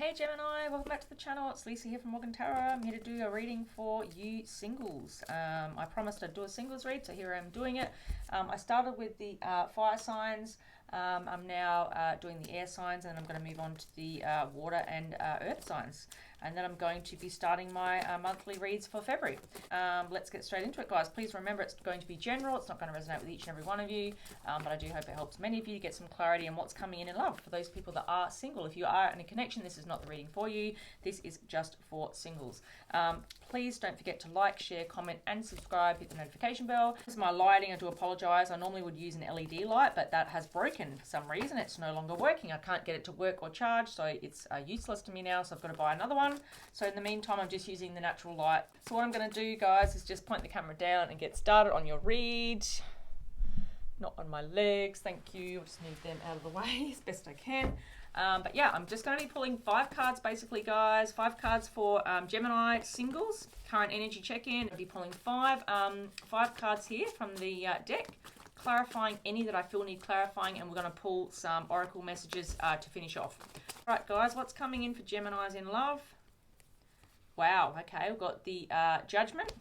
Hey Gemini, welcome back to the channel. It's Lisa here from Morgan Tarot. I'm here to do a reading for you singles. I promised I'd do a singles read, so here I'm doing it. I started with the fire signs. I'm now doing the air signs, and I'm going to move on to the water and earth signs. And then I'm going to be starting my monthly reads for February. Let's get straight into it, guys. Please remember it's going to be general. It's not going to resonate with each and every one of you, but I do hope it helps many of you to get some clarity on what's coming in love for those people that are single. If you are in a connection, this is not the reading for you. This is just for singles. Please don't forget to like, share, comment, and subscribe. Hit the notification bell. This is my lighting. I do apologize. I normally would use an LED light, but that has broken for some reason. It's no longer working. I can't get it to work or charge, so it's useless to me now, so I've got to buy another one. So in the meantime, I'm just using the natural light. So what I'm going to do, guys, is just point the camera down and get started on your read. Not on my legs, thank you. I'll just move them out of the way as best I can. But yeah, I'm just going to be pulling 5 cards basically, guys. 5 cards for Gemini singles, current energy check-in. I'll be pulling 5 cards here from the deck, clarifying any that I feel need clarifying, and we're going to pull some oracle messages to finish off. Right, guys, what's coming in for Geminis in love? Wow, okay, we've got the Judgment,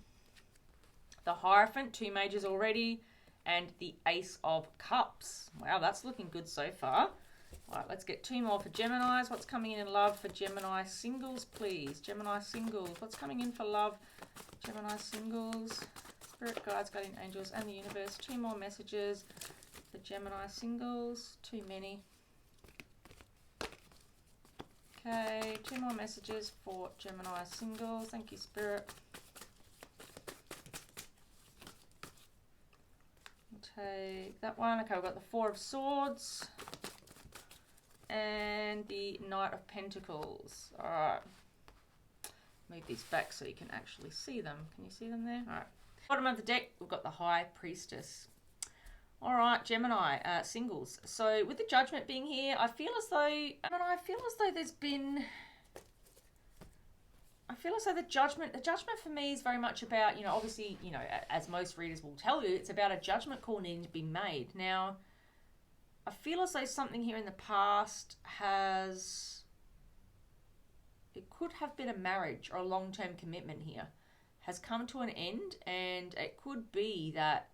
the Hierophant, 2 majors already, and the Ace of Cups. Wow, that's looking good so far. All right, let's get 2 more for Geminis. What's coming in love for Gemini singles, please? Gemini singles, what's coming in for love? Gemini singles, Spirit Guides, Guardian Angels, and the Universe. 2 more messages for Gemini singles. Too many. Okay, 2 more messages for Gemini singles. Thank you, Spirit. I'll take that one. Okay, we've got the 4 of Swords and the Knight of Pentacles. All right. Move these back so you can actually see them. Can you see them there? All right. Bottom of the deck, we've got the High Priestess. All right, Gemini singles. So with the Judgment being here, I feel as though the judgment for me is very much about, obviously, as most readers will tell you, it's about a judgment call needing to be made. Now, I feel as though something here in the past it could have been a marriage or a long-term commitment here, has come to an end, and it could be that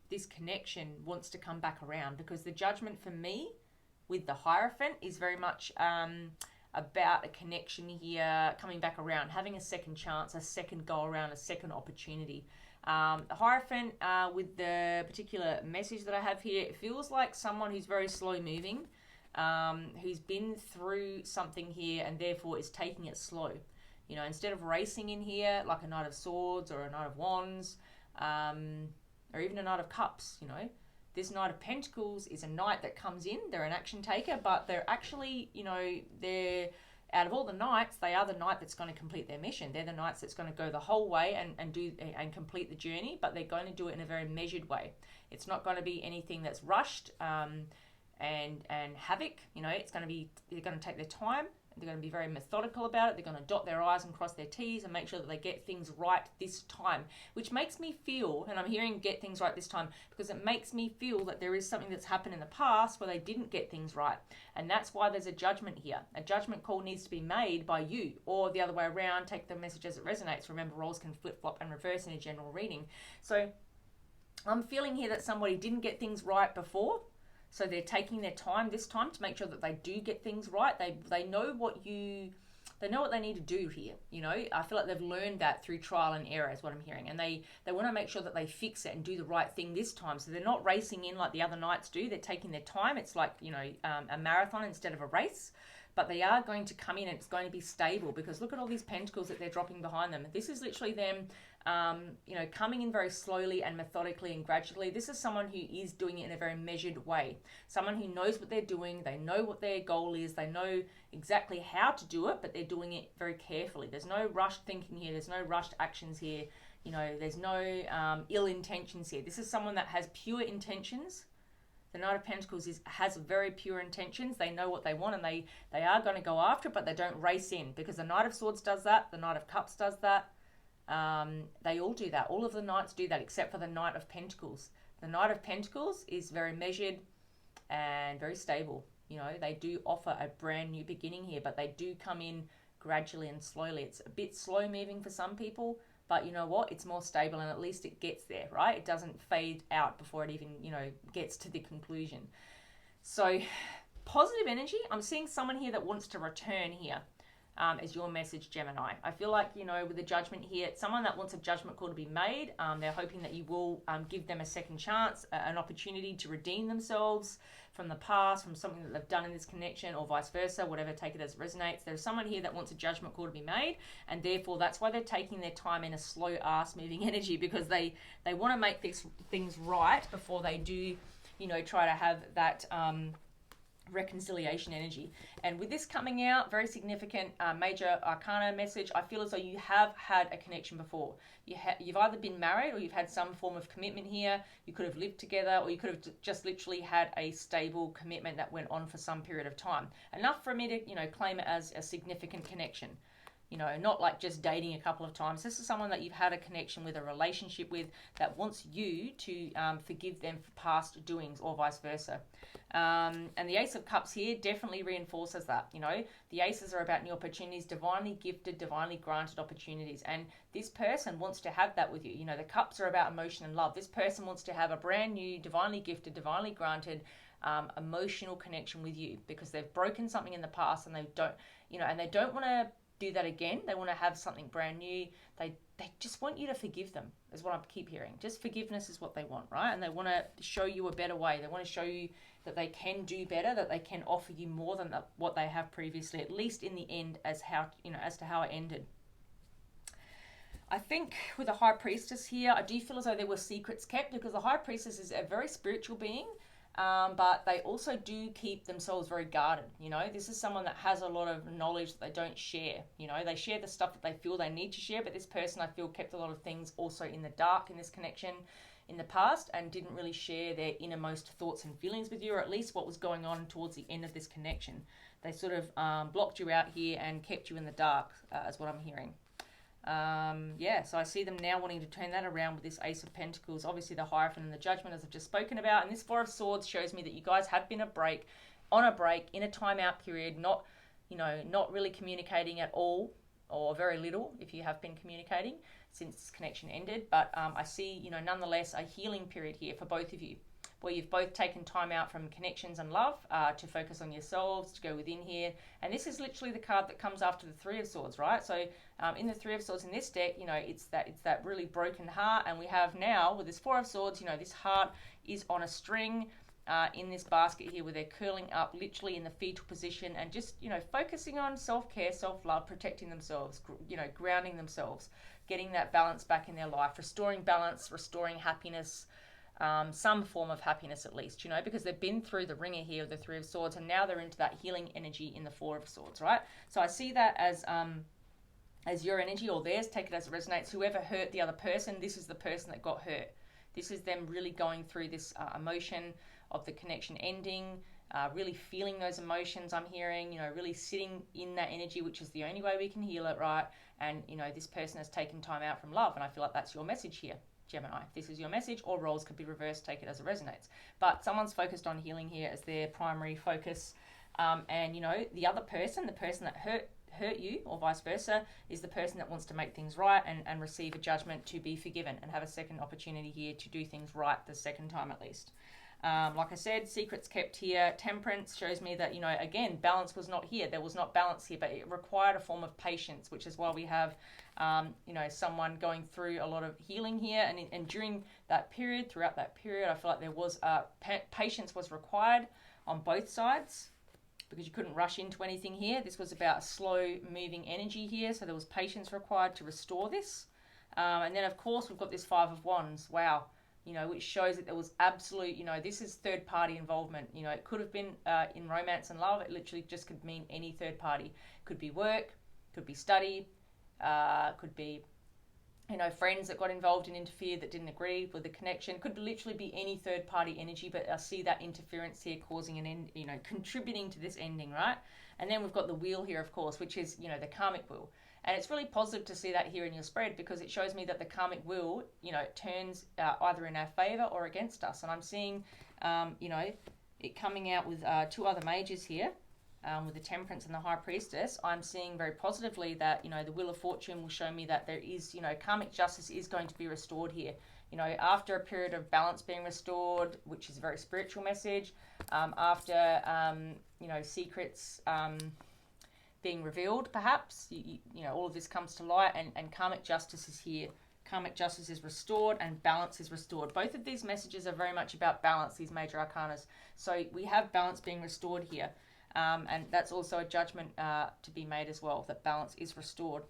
this connection wants to come back around, because the Judgment for me with the Hierophant is very much about a connection here coming back around, having a second chance, a second go around, a second opportunity. The Hierophant with the particular message that I have here, it feels like someone who's very slow moving, who's been through something here and therefore is taking it slow. Instead of racing in here like a Knight of Swords or a Knight of Wands, or even a Knight of Cups, This Knight of Pentacles is a knight that comes in. They're an action taker, but they're actually, they're, out of all the knights, they are the knight that's going to complete their mission. They're the knights that's going to go the whole way and complete the journey, but they're going to do it in a very measured way. It's not going to be anything that's rushed and havoc. It's going to be, they're going to take their time. They're going to be very methodical about it. They're going to dot their I's and cross their T's and make sure that they get things right this time, which makes me feel, and I'm hearing get things right this time, because it makes me feel that there is something that's happened in the past where they didn't get things right. And that's why there's a judgment here. A judgment call needs to be made by you, or the other way around. Take the message as it resonates. Remember, roles can flip-flop and reverse in a general reading. So I'm feeling here that somebody didn't get things right before, so they're taking their time this time to make sure that they do get things right. They know what they need to do here. I feel like they've learned that through trial and error is what I'm hearing. And they want to make sure that they fix it and do the right thing this time. So they're not racing in like the other knights do. They're taking their time. It's like, a marathon instead of a race. But they are going to come in and it's going to be stable, because look at all these pentacles that they're dropping behind them. This is literally them, coming in very slowly and methodically and gradually. This is someone who is doing it in a very measured way. Someone who knows what they're doing. They know what their goal is. They know exactly how to do it, but they're doing it very carefully. There's no rushed thinking here. There's no rushed actions here. There's no ill intentions here. This is someone that has pure intentions. The Knight of Pentacles has very pure intentions. They know what they want, and they are going to go after it, but they don't race in, because the Knight of Swords does that. The Knight of Cups does that. They all do that. All of the knights do that except for the Knight of Pentacles. The Knight of Pentacles is very measured and very stable. You know, they do offer a brand new beginning here, but they do come in gradually and slowly. It's a bit slow moving for some people, but you know what? It's more stable, and at least it gets there, right? It doesn't fade out before it even, you know, gets to the conclusion. So positive energy. I'm seeing someone here that wants to return here. As your message, Gemini. I feel like, you know, with the judgment here, it's someone that wants a judgment call to be made. They're hoping that you will give them a second chance, an opportunity to redeem themselves from the past, from something that they've done in this connection, or vice versa, whatever, take it as it resonates. There's someone here that wants a judgment call to be made, and therefore that's why they're taking their time in a slow ass moving energy, because they want to make these things right before they do, you know, try to have that reconciliation energy. And with this coming out, very significant major arcana message, I feel as though you have had a connection before. You've either been married, or you've had some form of commitment here. You could have lived together, or you could have just literally had a stable commitment that went on for some period of time, enough for me to, you know, claim it as a significant connection. You know, not like just dating a couple of times. This is someone that you've had a connection with, a relationship with, that wants you to forgive them for past doings, or vice versa. And the Ace of Cups here definitely reinforces that. You know, the Aces are about new opportunities, divinely gifted, divinely granted opportunities. And this person wants to have that with you. You know, the Cups are about emotion and love. This person wants to have a brand new, divinely gifted, divinely granted emotional connection with you, because they've broken something in the past, and they don't, you know, and they don't want to do that again. They want to have something brand new. They just want you to forgive them, is what I keep hearing. Just forgiveness is what they want, right? And they want to show you a better way. They want to show you that they can do better, that they can offer you more than what they have previously, at least in the end, as to how it ended. I think with the High Priestess here, I do feel as though there were secrets kept, because the High Priestess is a very spiritual being. But they also do keep themselves very guarded. You know, this is someone that has a lot of knowledge that they don't share. You know, they share the stuff that they feel they need to share, but this person, I feel, kept a lot of things also in the dark in this connection in the past, and didn't really share their innermost thoughts and feelings with you, or at least what was going on towards the end of this connection. They sort of blocked you out here and kept you in the dark, is what I'm hearing. Yeah, so I see them now wanting to turn that around with this Ace of Pentacles, obviously the Hierophant and the Judgment, as I've just spoken about. And this Four of Swords shows me that you guys have been on a break, in a timeout period, not really communicating at all, or very little if you have been communicating since this connection ended. But I see, you know, nonetheless, a healing period here for both of you, where you've both taken time out from connections and love to focus on yourselves, to go within here. And this is literally the card that comes after the Three of Swords, right? So in the Three of Swords in this deck, you know, it's that really broken heart. And we have now, with this Four of Swords, you know, this heart is on a string in this basket here, where they're curling up literally in the fetal position, and just, you know, focusing on self-care, self-love, protecting themselves, you know, grounding themselves, getting that balance back in their life, restoring balance, restoring happiness, some form of happiness at least, you know, because they've been through the ringer here of the Three of Swords, and now they're into that healing energy in the Four of Swords, right? So I see that as your energy, or theirs, take it as it resonates. Whoever hurt the other person, this is the person that got hurt. This is them really going through this emotion of the connection ending, really feeling those emotions, I'm hearing, you know, really sitting in that energy, which is the only way we can heal it, right? And, you know, this person has taken time out from love, and I feel like that's your message here, Gemini. If this is your message, or roles could be reversed, take it as it resonates. But someone's focused on healing here as their primary focus. And, you know, the other person, the person that hurt you, or vice versa, is the person that wants to make things right and receive a judgment to be forgiven, and have a second opportunity here to do things right the second time at least. Like I said, secrets kept here. Temperance shows me that, you know, again, balance was not here. There was not balance here, but it required a form of patience, which is why we have, you know, someone going through a lot of healing here. And during that period, throughout that period, I feel like there was patience was required on both sides, because you couldn't rush into anything here. This was about slow moving energy here, so there was patience required to restore this. And then, of course, we've got this Five of Wands. Wow. You know, which shows that there was absolute, you know, this is third party involvement. You know, it could have been in romance and love. It literally just could mean any third party. Could be work, could be study, could be, you know, friends that got involved and interfered that didn't agree with the connection. Could literally be any third party energy, but I see that interference here causing an end, you know, contributing to this ending, right? And then we've got the wheel here, of course, which is, you know, the karmic wheel. And it's really positive to see that here in your spread, because it shows me that the karmic wheel, you know, turns either in our favor or against us. And I'm seeing, you know, it coming out with two other majors here, with the Temperance and the High Priestess, I'm seeing very positively that, you know, the Wheel of Fortune will show me that there is, you know, karmic justice is going to be restored here. You know, after a period of balance being restored, which is a very spiritual message, after, you know, secrets being revealed, perhaps, you know, all of this comes to light, and karmic justice is here. Karmic justice is restored and balance is restored. Both of these messages are very much about balance, these major arcanas. So we have balance being restored here. And that's also a judgment to be made as well, that balance is restored.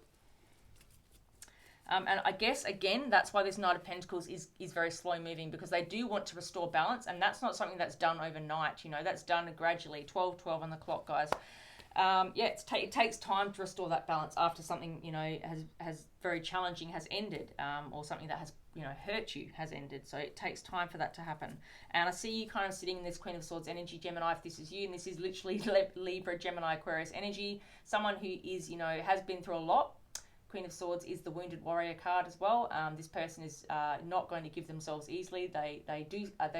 And I guess, again, that's why this Knight of Pentacles is very slow moving, because they do want to restore balance, and that's not something that's done overnight. You know, that's done gradually. 12-12 on the clock, guys. Yeah, it takes time to restore that balance after something, you know, has very challenging has ended, or something that has, you know, hurt you has ended. So it takes time for that to happen. And I see you kind of sitting in this Queen of Swords energy, Gemini, if this is you, and this is literally Libra, Gemini, Aquarius energy. Someone who is, you know, has been through a lot. Queen of Swords is the Wounded Warrior card as well. This person is not going to give themselves easily. They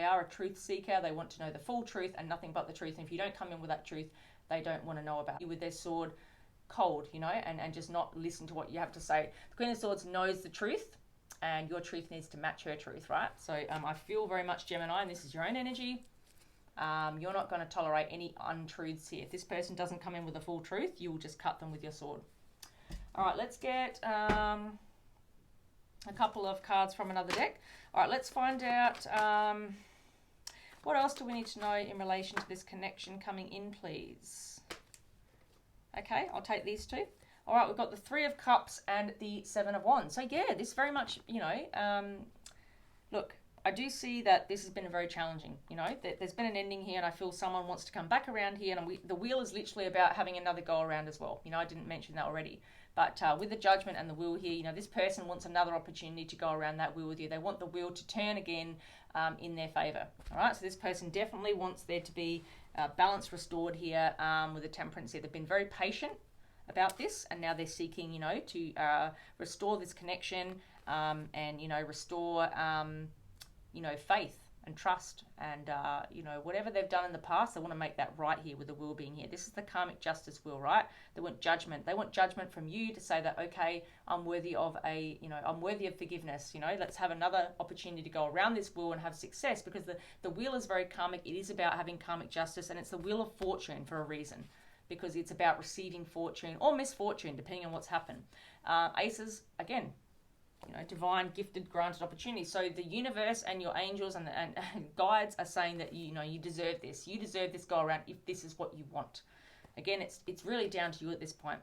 are a truth seeker. They want to know the full truth and nothing but the truth. And if you don't come in with that truth, they don't want to know about you with their sword cold, you know, and just not listen to what you have to say. The Queen of Swords knows the truth, and your truth needs to match her truth, right? So I feel very much, Gemini, and this is your own energy. You're not going to tolerate any untruths here. If this person doesn't come in with a full truth, you will just cut them with your sword. All right, let's get a couple of cards from another deck. All right, let's find out what else do we need to know in relation to this connection coming in, please. Okay, I'll take these two. All right, we've got the Three of Cups and the Seven of Wands. So yeah, this very much, you know, look, I do see that this has been very challenging. You know, there's been an ending here, and I feel someone wants to come back around here, and the wheel is literally about having another go around as well. You know, I didn't mention that already. But with the Judgment and the wheel here, you know, this person wants another opportunity to go around that wheel with you. They want the wheel to turn again in their favor. All right, so this person definitely wants there to be balance restored here with the Temperance here. They've been very patient about this, and now they're seeking, you know, to restore this connection and, you know, restore, you know, faith and trust, and you know, whatever they've done in the past, they want to make that right here with the wheel being here. This is the karmic justice wheel, right? They want judgment. They want judgment from you to say that, okay, I'm worthy of you know, I'm worthy of forgiveness. You know, let's have another opportunity to go around this wheel and have success, because the wheel is very karmic. It is about having karmic justice, and it's the Wheel of Fortune for a reason, because it's about receiving fortune or misfortune, depending on what's happened. Aces, again, you know, divine, gifted, granted opportunity. So the universe and your angels and guides are saying that, you know, you deserve this. You deserve this go around if this is what you want. Again, it's really down to you at this point.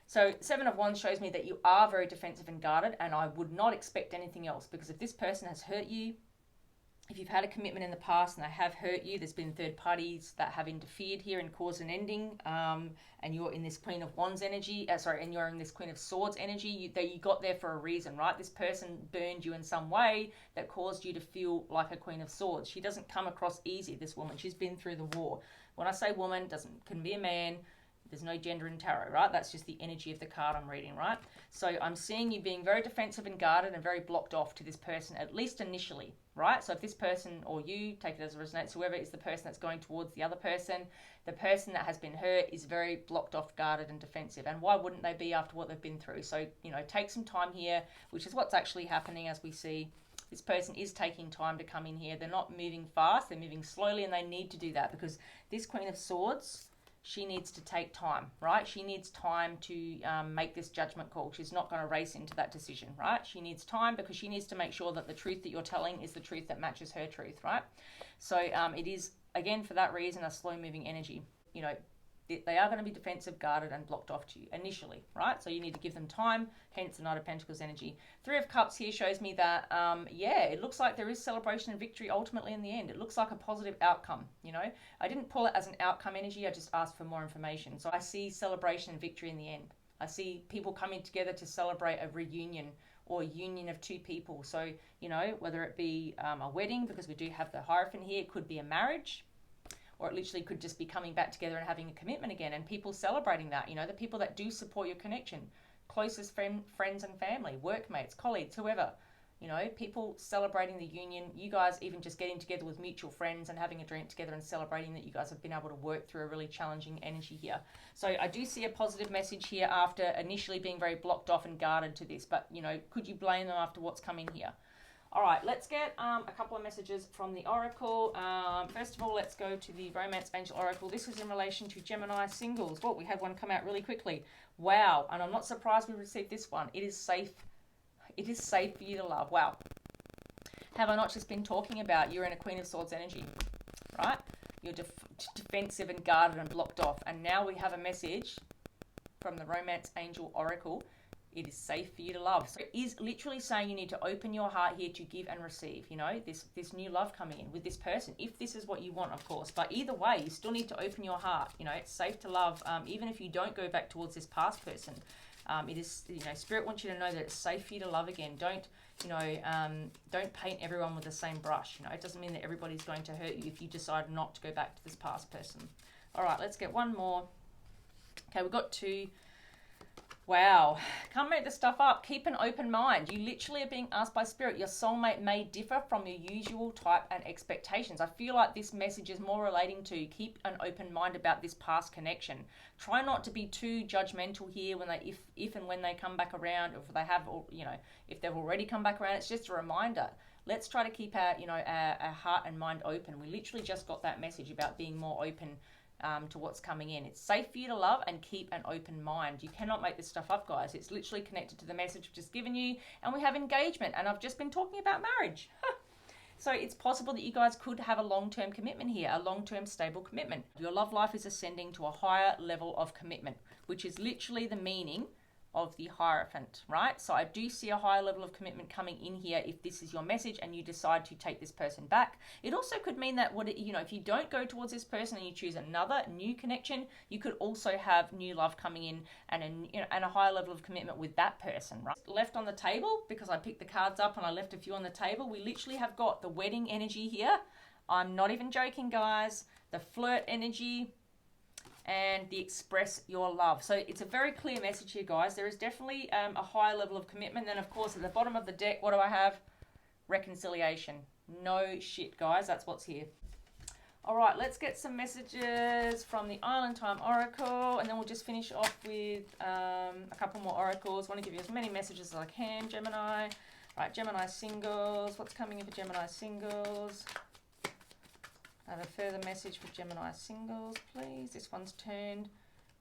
So Seven of Wands shows me that you are very defensive and guarded, and I would not expect anything else, because if this person has hurt you, if you've had a commitment in the past and they have hurt you, there's been third parties that have interfered here and caused an ending, and you're in this Queen of Wands energy, and you're in this Queen of Swords energy, you got there for a reason, right? This person burned you in some way that caused you to feel like a Queen of Swords. She doesn't come across easy, this woman. She's been through the war. When I say woman, can be a man. There's no gender in tarot, right? That's just the energy of the card I'm reading, right? So I'm seeing you being very defensive and guarded and very blocked off to this person, at least initially, right? So if this person, or you, take it as a resonance, whoever is the person that's going towards the other person, the person that has been hurt is very blocked off, guarded and defensive. And why wouldn't they be after what they've been through? So, you know, take some time here, which is what's actually happening as we see. This person is taking time to come in here. They're not moving fast, they're moving slowly, and they need to do that, because this Queen of Swords, she needs to take time, right? She needs time to make this judgment call. She's not going to race into that decision, right? She needs time, because she needs to make sure that the truth that you're telling is the truth that matches her truth, right? So it is, again, for that reason, a slow-moving energy. You know, they are going to be defensive, guarded, and blocked off to you initially, right? So you need to give them time, hence the Knight of Pentacles energy. Three of Cups here shows me that, yeah, it looks like there is celebration and victory ultimately in the end. It looks like a positive outcome, you know? I didn't pull it as an outcome energy, I just asked for more information. So I see celebration and victory in the end. I see people coming together to celebrate a reunion or a union of two people. So, you know, whether it be a wedding, because we do have the Hierophant here, it could be a marriage, or it literally could just be coming back together and having a commitment again, and people celebrating that, you know, the people that do support your connection, closest friends and family, workmates, colleagues, whoever, You know, people celebrating the union, you guys even just getting together with mutual friends and having a drink together and celebrating that you guys have been able to work through a really challenging energy here. So I do see a positive message here after initially being very blocked off and guarded to this. But, you know, could you blame them after what's coming here? All right, let's get a couple of messages from the Oracle. First of all, let's go to the Romance Angel Oracle. This is in relation to Gemini Singles. Well, we had one come out really quickly. Wow, and I'm not surprised we received this one. It is safe. It is safe for you to love. Wow. Have I not just been talking about you're in a Queen of Swords energy, right? You're defensive and guarded and blocked off. And now we have a message from the Romance Angel Oracle. It is safe for you to love. So it is literally saying you need to open your heart here to give and receive, you know, this new love coming in with this person, if this is what you want, of course. But either way, you still need to open your heart. You know, it's safe to love, even if you don't go back towards this past person. It is, you know, Spirit wants you to know that it's safe for you to love again. Don't, you know, don't paint everyone with the same brush. You know, it doesn't mean that everybody's going to hurt you if you decide not to go back to this past person. All right, let's get one more. Okay, we've got two. Wow, can't make this stuff up. Keep an open mind. You literally are being asked by Spirit. Your soulmate may differ from your usual type and expectations. I feel like this message is more relating to keep an open mind about this past connection. Try not to be too judgmental here when they, if and when they come back around, or if they have, you know, if they've already come back around. It's just a reminder. Let's try to keep our, you know, our heart and mind open. We literally just got that message about being more open to what's coming in. It's safe for you to love and keep an open mind. You cannot make this stuff up, guys. It's literally connected to the message I've just given you, and we have engagement, and I've just been talking about marriage. So it's possible that you guys could have a long-term commitment here, a long-term stable commitment. Your love life is ascending to a higher level of commitment, which is literally the meaning of the Hierophant, right? So I do see a higher level of commitment coming in here if this is your message and you decide to take this person back. It also could mean that, you know, if you don't go towards this person and you choose another new connection, you could also have new love coming in and a higher level of commitment with that person, right? Left on the table, because I picked the cards up and I left a few on the table, we literally have got the wedding energy here. I'm not even joking, guys. The flirt energy, and the express your love. So it's a very clear message here, guys. There is definitely a higher level of commitment. Then, of course, at the bottom of the deck, what do I have? Reconciliation. No shit, guys. That's what's here. All right, let's get some messages from the Island Time Oracle, and then we'll just finish off with a couple more oracles. I want to give you as many messages as I can, Gemini. All right, Gemini Singles. What's coming in for Gemini Singles? A further message for Gemini Singles, please. This one's turned.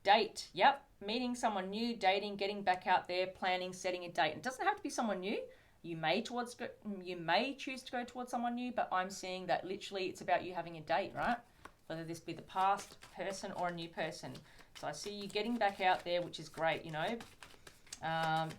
Date. Yep. Meeting someone new, dating, getting back out there, planning, setting a date. It doesn't have to be someone new. You may choose to go towards someone new, but I'm seeing that literally it's about you having a date, right? Whether this be the past person or a new person. So I see you getting back out there, which is great, you know.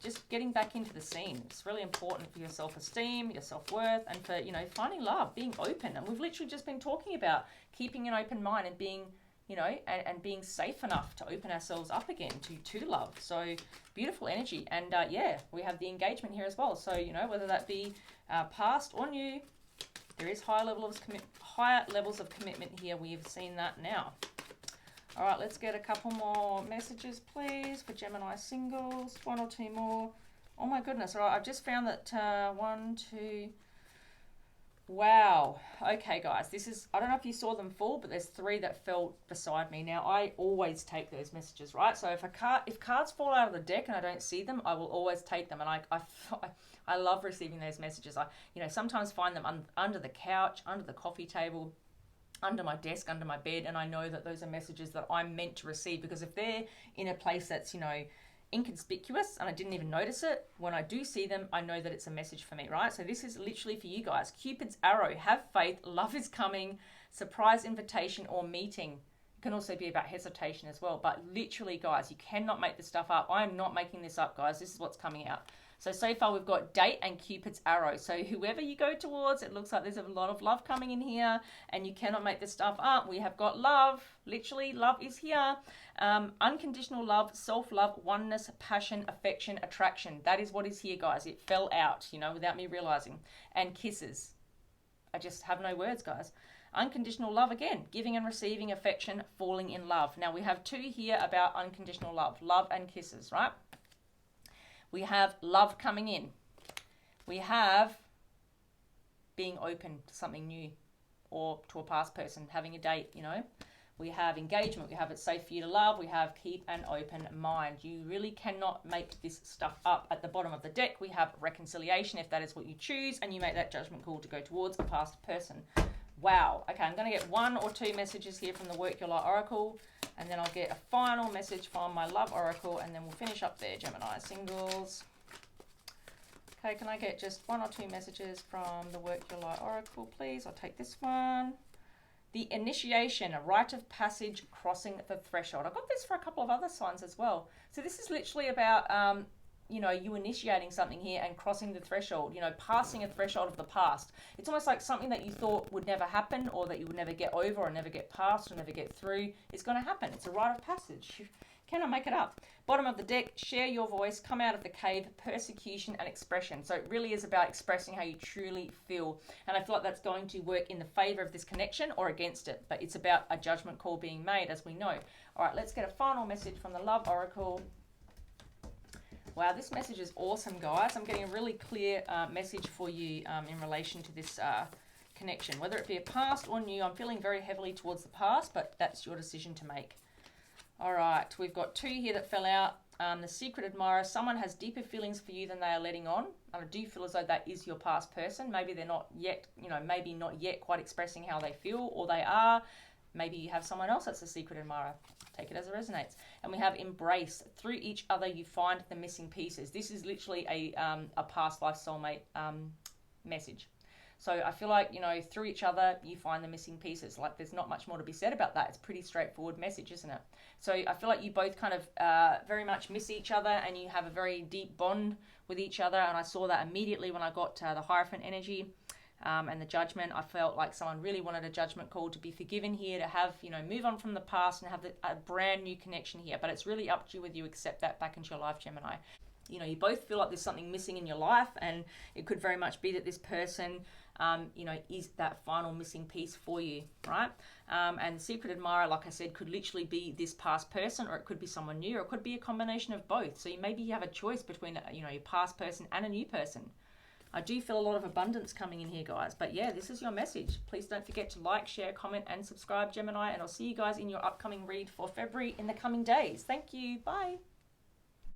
Just getting back into the scene. It's really important for your self-esteem, your self-worth, and for, you know, finding love, being open. And we've literally just been talking about keeping an open mind and being, you know, and being safe enough to open ourselves up again to love. So beautiful energy. And yeah, we have the engagement here as well. So, you know, whether that be past or new, there is higher levels of commitment here. We have seen that now. All right, let's get a couple more messages, please, for Gemini Singles. One or two more. Oh, my goodness. All right, I've just found that one, two. Wow. Okay, guys, this is, I don't know if you saw them fall, but there's three that fell beside me. Now, I always take those messages, right? So if cards fall out of the deck and I don't see them, I will always take them. And I love receiving those messages. I, you know, sometimes find them under the couch, under the coffee table, under my desk, under my bed, and I know that those are messages that I'm meant to receive, because if they're in a place that's, you know, inconspicuous and I didn't even notice it, when I do see them, I know that it's a message for me, right? So this is literally for you guys. Cupid's arrow, have faith, love is coming, surprise invitation or meeting. It can also be about hesitation as well, but literally, guys, you cannot make this stuff up. I am not making this up, guys. This is what's coming out. So far we've got date and Cupid's arrow. So whoever you go towards, it looks like there's a lot of love coming in here, and you cannot make this stuff up. We have got love. Literally, love is here. Unconditional love, self-love, oneness, passion, affection, attraction. That is what is here, guys. It fell out, you know, without me realizing. And kisses. I just have no words, guys. Unconditional love again, giving and receiving affection, falling in love. Now we have two here about unconditional love and kisses, right? We have love coming in. We have being open to something new or to a past person, having a date, you know. We have engagement. We have it's safe for you to love. We have keep an open mind. You really cannot make this stuff up. At the bottom of the deck, we have reconciliation, if that is what you choose, and you make that judgment call to go towards a past person. Wow. Okay, I'm going to get 1 or 2 messages here from the Work Your Light Oracle, and then I'll get a final message from my Love Oracle, and then we'll finish up there, Gemini Singles. Okay, can I get just 1 or 2 messages from the Work Your Light Oracle, please? I'll take this one. The initiation, a rite of passage, crossing the threshold. I got this for a couple of other signs as well. So this is literally about, you know, you initiating something here and crossing the threshold, you know, passing a threshold of the past. It's almost like something that you thought would never happen, or that you would never get over, or never get past, or never get through. It's going to happen. It's a rite of passage. Can I make it up? Bottom of the deck, share your voice, come out of the cave, persecution and expression. So it really is about expressing how you truly feel. And I feel like that's going to work in the favor of this connection or against it. But it's about a judgment call being made, as we know. All right, let's get a final message from the Love Oracle. Wow, this message is awesome, guys. I'm getting a really clear message for you in relation to this connection. Whether it be a past or new, I'm feeling very heavily towards the past, but that's your decision to make. All right, we've got 2 here that fell out. The Secret Admirer. Someone has deeper feelings for you than they are letting on. And I do feel as though that is your past person. Maybe they're not yet, you know, maybe not yet quite expressing how they feel, or they are. Maybe you have someone else that's a Secret Admirer. Take it as it resonates. And we have embrace. Through each other, you find the missing pieces. This is literally a past life soulmate message. So I feel like, you know, through each other, you find the missing pieces. Like, there's not much more to be said about that. It's a pretty straightforward message, isn't it? So I feel like you both kind of very much miss each other, and you have a very deep bond with each other. And I saw that immediately when I got the Hierophant energy and the Judgment. I felt like someone really wanted a judgment call to be forgiven here, to have, you know, move on from the past and have a brand new connection here. But it's really up to you whether you accept that back into your life, Gemini. You know, you both feel like there's something missing in your life, and it could very much be that this person, you know, is that final missing piece for you, right? And the Secret Admirer, like I said, could literally be this past person, or it could be someone new, or it could be a combination of both. So maybe you have a choice between, you know, your past person and a new person. I do feel a lot of abundance coming in here, guys. But yeah, this is your message. Please don't forget to like, share, comment, and subscribe, Gemini. And I'll see you guys in your upcoming read for February in the coming days. Thank you. Bye.